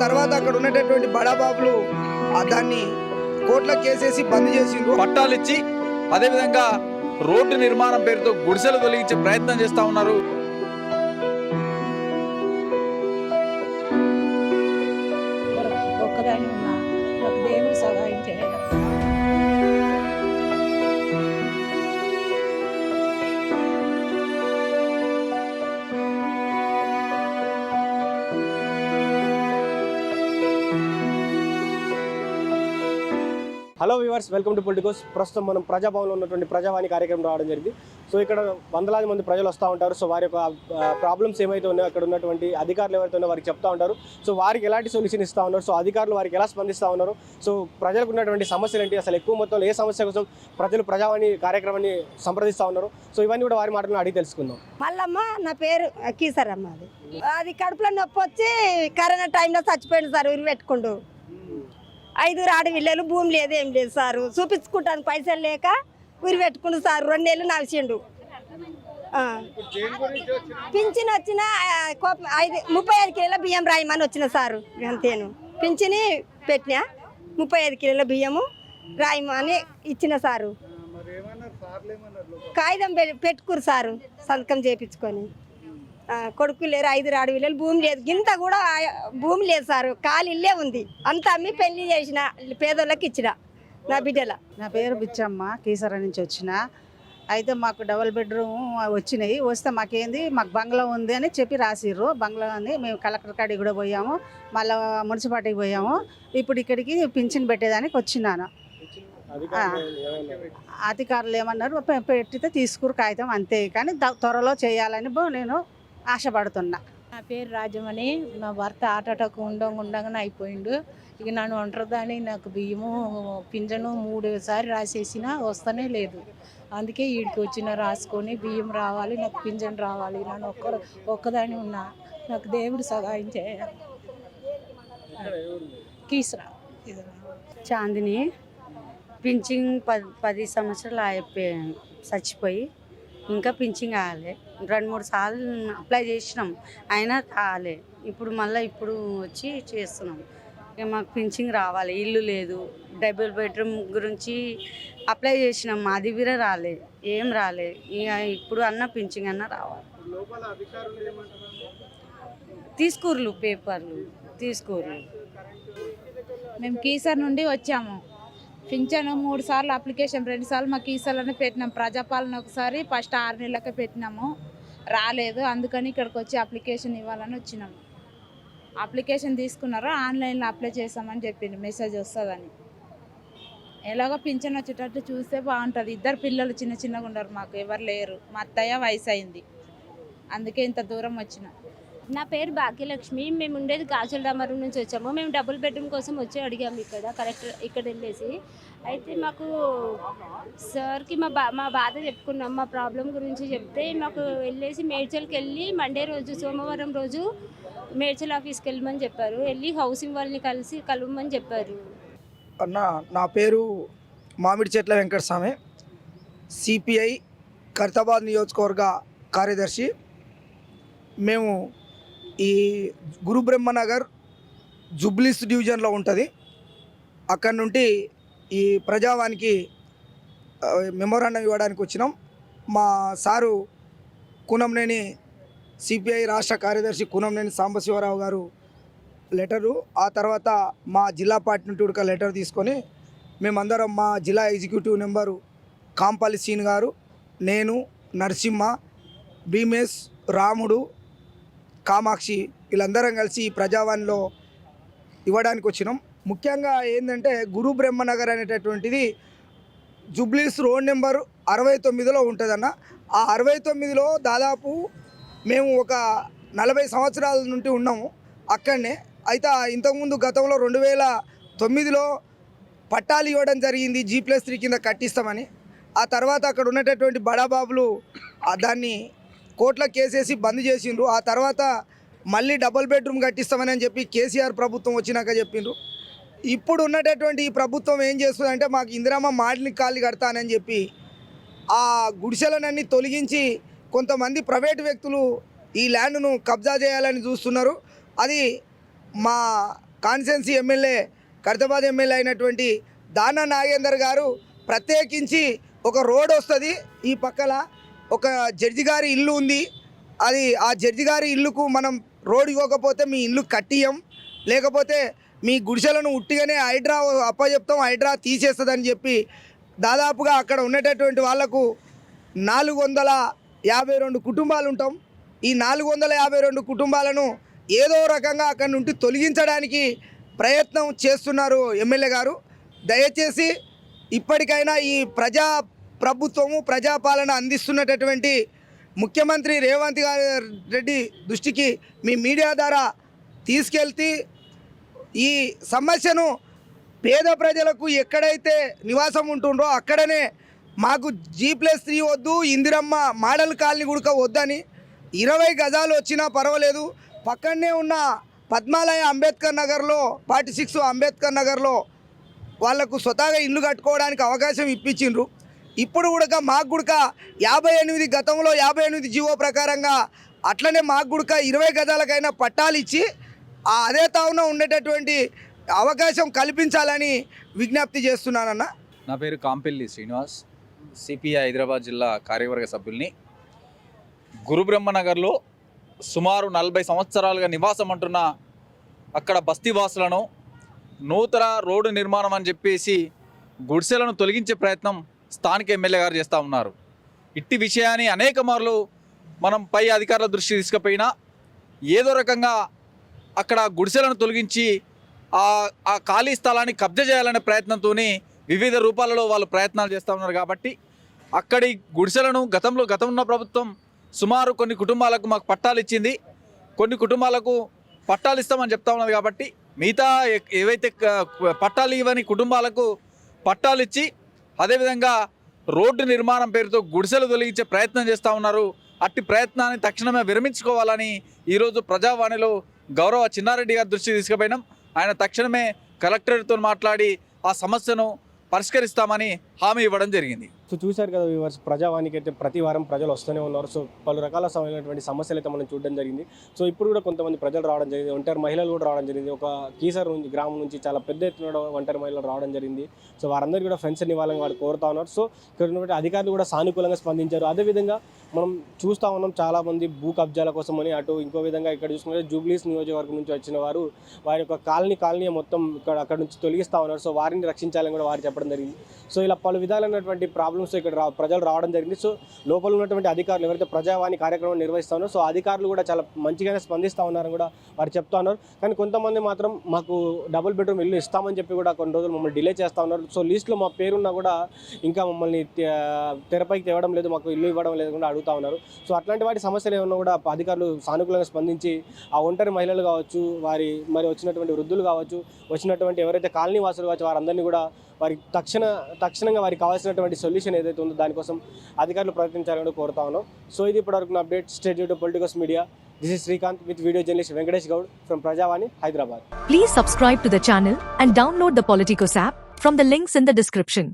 తర్వాత అక్కడ ఉన్నటువంటి బడాబాబులు దాన్ని కోర్టులో కేసేసి బంద్ చేసిండ్రు. పట్టాలు ఇచ్చి అదేవిధంగా రోడ్డు నిర్మాణం పేరుతో గుడిసెలు తొలగించే ప్రయత్నం చేస్తా ఉన్నారు. ఒక్కదాని ఉన్నా నాకు దేవుడు సహాయం చేయాలి. Hello viewers, welcome to Politicos. ప్రస్తుతం మనం ప్రజాభవన్లో ఉన్నటువంటి ప్రజావాణి కార్యక్రమం రావడం జరిగింది. సో ఇక్కడ వందలాది మంది ప్రజలు వస్తూ ఉంటారు. సో వారి యొక్క ప్రాబ్లమ్స్ ఏమైతే ఉన్నాయో అక్కడ ఉన్నటువంటి అధికారులు ఎవరైతే ఉన్నాయో వారికి చెప్తా ఉంటారు. సో వారికి ఎలాంటి సొల్యూషన్ ఇస్తూ ఉన్నారు, సో అధికారులు వారికి ఎలా స్పందిస్తూ ఉన్నారు, సో ప్రజలకు ఉన్నటువంటి సమస్యలు ఏంటి, అసలు ఎక్కువ మొత్తంలో ఏ సమస్య కోసం ప్రజలు ప్రజావాణి కార్యక్రమాన్ని సంప్రదిస్తూ ఉన్నారు. సో ఇవన్నీ కూడా వారి మాటలను అడిగి తెలుసుకుందాం. మల్లమ్మ నా పేరు కీసరమ్మ. అది కడుపులో నొప్పి వచ్చి కరోనా టైంలో చచ్చిపోయింది సార్. ఊరి పెట్టుకుంటూ 5 ఆడపిల్లలు, భూమి లేదు, ఏం లేదు సారు. చూపించుకుంటాను పైసలు లేక ఊరి పెట్టుకుంటు సార్. 2 నెలలు నలిచిండు. పింఛన్ వచ్చిన 35 కిలోల బియ్యం రాయమని వచ్చిన సారు. అంతేను పింఛని పెట్టినా 35 కిలోల బియ్యము రాయమని ఇచ్చిన సారు. కాగితం పెట్టుకురు సారు, సంతకం చేయించుకొని. కొడుకు లేరు, 5 ఆడపిల్లలు, భూమి లేదు, గింత కూడా భూమి లేదు సార్. ఖాళీ ఇల్లే ఉంది. అంతా అమ్మి పెళ్లి చేసిన పేదోళ్ళకి ఇచ్చిన నా బిడ్డల. నా పేరు బిచ్చమ్మ, కీసర నుంచి వచ్చిన. అయితే మాకు డబుల్ బెడ్రూమ్ వచ్చినాయి. వస్తే మాకేంది, మాకు బంగ్లా ఉంది అని చెప్పి రాసిర్రు. బంగ్లా అని మేము కలెక్టర్ కాడికి కూడా పోయాము, మళ్ళీ మున్సిపాలిటీకి పోయాము. ఇప్పుడు ఇక్కడికి పింఛన్ పెట్టేదానికి వచ్చినాను. అధికారులు ఏమన్నారు, పెట్టితే తీసుకురు కాగితం, అంతే. కానీ త్వరలో చేయాలని నేను ఆశపడుతున్నా. నా పేరు రాజమణి. మా భర్త ఆటోటకు ఉండగానే అయిపోయిండు. ఇక నన్ను ఒంటరిదాన్ని, నాకు బియ్యము పింఛను 3 సార్లు రాసేసినా వస్తూనే లేదు. అందుకే వీడికి వచ్చిన రాసుకొని బియ్యం రావాలి, నాకు పింఛను రావాలి. నన్ను ఒక్కదాన్ని ఉన్నా, నాకు దేవుడు సహాయం చేయాలి. కీసరా చాందిని. పింఛన్ 10 సంవత్సరాలు అయిపోయాను, చచ్చిపోయి. ఇంకా పింఛన్ కావాలి. 2-3 సార్లు అప్లై చేసినాం, అయినా కాలే. ఇప్పుడు మళ్ళీ వచ్చి చేస్తున్నాం. ఇక మాకు పింఛన్ రావాలి. ఇల్లు లేదు. డబుల్ బెడ్రూమ్ గురించి అప్లై చేసినాం, అది కూడా రాలే, ఏం రాలే. ఇక ఇప్పుడు అన్న పింఛన్ అన్న రావాలి. తీసుకూర్లు పేపర్లు తీసుకూర్లు. మేము కీసర్ నుండి వచ్చాము. పింఛను 3 సార్లు అప్లికేషన్, 2 సార్లు మా కీసర్లోనే పెట్టినాం. ప్రజాపాలన ఒకసారి ఫస్ట్ 6 నెలలకే పెట్టినాము, రాలేదు. అందుకని ఇక్కడికి వచ్చి అప్లికేషన్ ఇవ్వాలని వచ్చినాము. అప్లికేషన్ తీసుకున్నారు, ఆన్లైన్లో అప్లై చేస్తామని చెప్పింది, మెసేజ్ వస్తుందని. ఎలాగో పింఛన్ వచ్చేటట్టు చూస్తే బాగుంటుంది. 2 పిల్లలు చిన్నగా ఉన్నారు, మాకు ఎవరు లేరు. మా అత్తయ్య వయసు అయింది, అందుకే ఇంత దూరం వచ్చిన. నా పేరు భాగ్యలక్ష్మి. మేము ఉండేది గాజులరామరం నుంచి వచ్చాము. మేము డబుల్ బెడ్రూమ్ కోసం వచ్చి అడిగాము ఇక్కడ వెళ్ళేసి. అయితే మాకు సార్కి మా బాధ చెప్పుకున్నాం, మా ప్రాబ్లం గురించి చెప్తే మాకు వెళ్ళేసి మేడ్చల్కి వెళ్ళి మండే రోజు, సోమవారం రోజు మేడ్చల్ ఆఫీస్కి వెళ్ళమని చెప్పారు. వెళ్ళి హౌసింగ్ వాళ్ళని కలవమని చెప్పారు. నా పేరు మామిడి చెట్ల వెంకటస్వామి, సిపిఐ ఖైరతాబాద్ నియోజకవర్గ కార్యదర్శి. మేము ఈ గురు బ్రహ్మనగర్ జుబ్లీస్ డివిజన్లో ఉంటుంది. అక్కడి నుండి ఈ ప్రజావానికి మెమోరాండం ఇవ్వడానికి వచ్చినాం. మా సారు కూనంనేని సిపిఐ రాష్ట్ర కార్యదర్శి కూనంనేని సాంబశివరావు గారు లెటరు, ఆ తర్వాత మా జిల్లా పార్టీ నుండి ఒక లెటర్ తీసుకొని మేమందరం, మా జిల్లా ఎగ్జిక్యూటివ్ నెంబరు కాంపల్లి సీన్ గారు, నేను, నరసింహ, భీమేష్, రాముడు, కామాక్షి, వీళ్ళందరం కలిసి ఈ ప్రజావాణిలో ఇవ్వడానికి వచ్చినాం. ముఖ్యంగా ఏంటంటే గురు బ్రహ్మనగర్ అనేటటువంటిది జూబ్లీస్ రోడ్ నెంబర్ 69లో ఉంటుందన్న. ఆ 69లో దాదాపు మేము ఒక 40 సంవత్సరాల నుండి ఉన్నాము అక్కడనే. అయితే ఇంతకుముందు గతంలో 2009లో పట్టాలు ఇవ్వడం జరిగింది, G+3 కింద కట్టిస్తామని. ఆ తర్వాత అక్కడ ఉన్నటువంటి బడాబాబులు దాన్ని కోర్టులో కేసేసి బంద్ చేసిండ్రు. ఆ తర్వాత మళ్ళీ డబుల్ బెడ్రూమ్ కట్టిస్తామని చెప్పి కేసీఆర్ ప్రభుత్వం వచ్చినాక చెప్పిండ్రు. ఇప్పుడు ఉన్నటువంటి ఈ ప్రభుత్వం ఏం చేస్తుందంటే, మాకు ఇందిరమ్మ మాడిని కాళ్ళు కడతానని చెప్పి ఆ గుడిసెలనన్నీ తొలగించి కొంతమంది ప్రైవేటు వ్యక్తులు ఈ ల్యాండ్ను కబ్జా చేయాలని చూస్తున్నారు. అది మా కాన్స్టిట్యున్సీ ఎమ్మెల్యే ఖైరతాబాద్ ఎమ్మెల్యే అయినటువంటి దానా నాగేందర్ గారు ప్రత్యేకించి ఒక రోడ్ వస్తుంది, ఈ పక్కల ఒక జడ్జి గారి ఇల్లు ఉంది, అది ఆ జడ్జి గారి ఇల్లుకు మనం రోడ్ ఇవ్వకపోతే మీ ఇల్లు కట్టియం, లేకపోతే మీ గుడిసెలను ఉట్టిగానే హైడ్రా అప్పచెప్తాం, హైడ్రా తీసేస్తుందని చెప్పి దాదాపుగా అక్కడ ఉండేటటువంటి వాళ్లకు 452 కుటుంబాలు ఉంటాం. ఈ 452 కుటుంబాలను ఏదో రకంగా అక్కడి నుండి తొలగించడానికి ప్రయత్నం చేస్తున్నారు ఎమ్మెల్యే గారు. దయచేసి ఇప్పటికైనా ఈ ప్రభుత్వము ప్రజాపాలన అందిస్తున్నటువంటి ముఖ్యమంత్రి రేవంత్ రెడ్డి దృష్టికి మీ మీడియా ద్వారా తీసుకెళ్తే ఈ సమస్యను పేద ప్రజలకు ఎక్కడైతే నివాసం ఉంటుండ్రో అక్కడనే మాకు G+3 వద్దు, ఇందిరమ్మ మోడల్ కాలనీ కూడా వద్దని 20 గజాలు వచ్చినా పర్వాలేదు, పక్కనే ఉన్న పద్మాలయ అంబేద్కర్ నగర్లో 46 అంబేద్కర్ నగర్లో వాళ్లకు స్వతహాగా ఇల్లు కట్టుకోవడానికి అవకాశం ఇప్పించిండ్రు. ఇప్పుడు కూడా మాకు కూడా 58 గతంలో 58 జీవో ప్రకారంగా అట్లనే మాకు కూడా 20 గజాలకైనా పట్టాలు ఇచ్చి అదే తావున ఉండేటటువంటి అవకాశం కల్పించాలని విజ్ఞప్తి చేస్తున్నానన్న. నా పేరు కాంపెల్లి శ్రీనివాస్, సిపిఐ హైదరాబాద్ జిల్లా కార్యవర్గ సభ్యుల్ని. గురుబ్రహ్మనగర్లో సుమారు 40 సంవత్సరాలుగా నివాసం అంటున్న అక్కడ బస్తీవాసులను నూతన రోడ్డు నిర్మాణం అని చెప్పేసి గుడిసెలను తొలగించే ప్రయత్నం స్థానిక ఎమ్మెల్యే గారు చేస్తూ ఉన్నారు. ఇట్టి విషయాన్ని అనేక మార్లు మనం పై అధికారుల దృష్టి తీసుకుపోయినా ఏదో రకంగా అక్కడ గుడిసెలను తొలగించి ఆ ఖాళీ స్థలాన్ని కబ్జా చేయాలనే ప్రయత్నంతో వివిధ రూపాలలో వాళ్ళు ప్రయత్నాలు చేస్తూ ఉన్నారు. కాబట్టి అక్కడి గుడిసెలను గతంలో ప్రభుత్వం సుమారు కొన్ని కుటుంబాలకు మాకు పట్టాలు ఇచ్చింది, కొన్ని కుటుంబాలకు పట్టాలు ఇస్తామని చెప్తా ఉన్నది. కాబట్టి మిగతా ఏవైతే పట్టాలు ఇవ్వని కుటుంబాలకు పట్టాలు ఇచ్చి అదేవిధంగా రోడ్డు నిర్మాణం పేరుతో గుడిసెలు తొలగించే ప్రయత్నం చేస్తూ ఉన్నారు. అట్టి ప్రయత్నాన్ని తక్షణమే విరమించుకోవాలని ఈరోజు ప్రజావాణిలో గౌరవ చిన్నారెడ్డి గారి దృష్టి తీసుకుపోయినాం. ఆయన తక్షణమే కలెక్టర్తో మాట్లాడి ఆ సమస్యను పరిష్కరిస్తామని హామీ ఇవ్వడం జరిగింది. సో చూశారు కదా వ్యూవర్స్, ప్రజావానికి అయితే ప్రతి వారం ప్రజలు వస్తూనే ఉన్నారు. సో పలు రకాల సమస్యలు అయితే మనం చూడడం జరిగింది. సో ఇప్పుడు కూడా కొంతమంది ప్రజలు రావడం జరిగింది, ఒంటరి మహిళలు కూడా రావడం జరిగింది. ఒక కీసర్ గ్రామం నుంచి చాలా పెద్ద ఎత్తున ఒంటరి మహిళలు రావడం జరిగింది. సో వారందరికీ కూడా పెన్షన్ ఇవ్వాలని వారు కోరుతా ఉన్నారు. సో ఇక్కడ ఉన్నటువంటి అధికారులు కూడా సానుకూలంగా స్పందించారు. అదేవిధంగా మనం చూస్తూ ఉన్నాం చాలామంది భూ కబ్జాల కోసం అని అటు ఇంకో విధంగా ఇక్కడ చూసుకుంటే జూబ్లీస్ నియోజకవర్గం నుంచి వచ్చిన వారు వారి యొక్క కాలనీ మొత్తం అక్కడ నుంచి తొలగిస్తూ ఉన్నారు. సో వారిని రక్షించాలని కూడా వారు చెప్పడం జరిగింది. సో ఇలా పలు విధాలైనటువంటి ప్రాబ్లమ్స్ ఇక్కడ ప్రజలు రావడం జరిగింది. సో లోపల ఉన్నటువంటి అధికారులు ఎవరైతే ప్రజావాణి కార్యక్రమం నిర్వహిస్తూ ఉన్నారో సో అధికారులు కూడా చాలా మంచిగానే స్పందిస్తూ ఉన్నారని కూడా వారు చెప్తా ఉన్నారు. కానీ కొంతమంది మాత్రం మాకు డబుల్ బెడ్రూమ్ ఇల్లు ఇస్తామని చెప్పి కూడా కొన్ని రోజులు మమ్మల్ని డిలే చేస్తూ ఉన్నారు. సో లిస్టులో మా పేరున్నా కూడా ఇంకా మమ్మల్ని తెరపైకి తేవడం లేదు, మాకు ఇల్లు ఇవ్వడం లేదు కూడా అడుగుతూ ఉన్నారు. సో అట్లాంటి వాటి సమస్యలు ఏమన్నా కూడా అధికారులు సానుకూలంగా స్పందించి ఆ ఒంటరి మహిళలు కావచ్చు, మరి వచ్చినటువంటి వృద్ధులు కావచ్చు, వచ్చినటువంటి ఎవరైతే కాలనీ వాసులు కావచ్చు వారందరినీ కూడా వారికి తక్షణంగా వారికి కావాల్సినటువంటి సొల్యూషన్ ఏదైతే ఉందో దానికోసం అధికారులు ప్రయత్నించాలని కోరుతా ఉన్నాం. సో ఇది ఇప్పటివరకు update. State to politicals media. This is Srikanth with video journalist Venkatesh Gaud from Prajavani, Hyderabad. Please subscribe to the channel and download the Politicos app from the links in the description.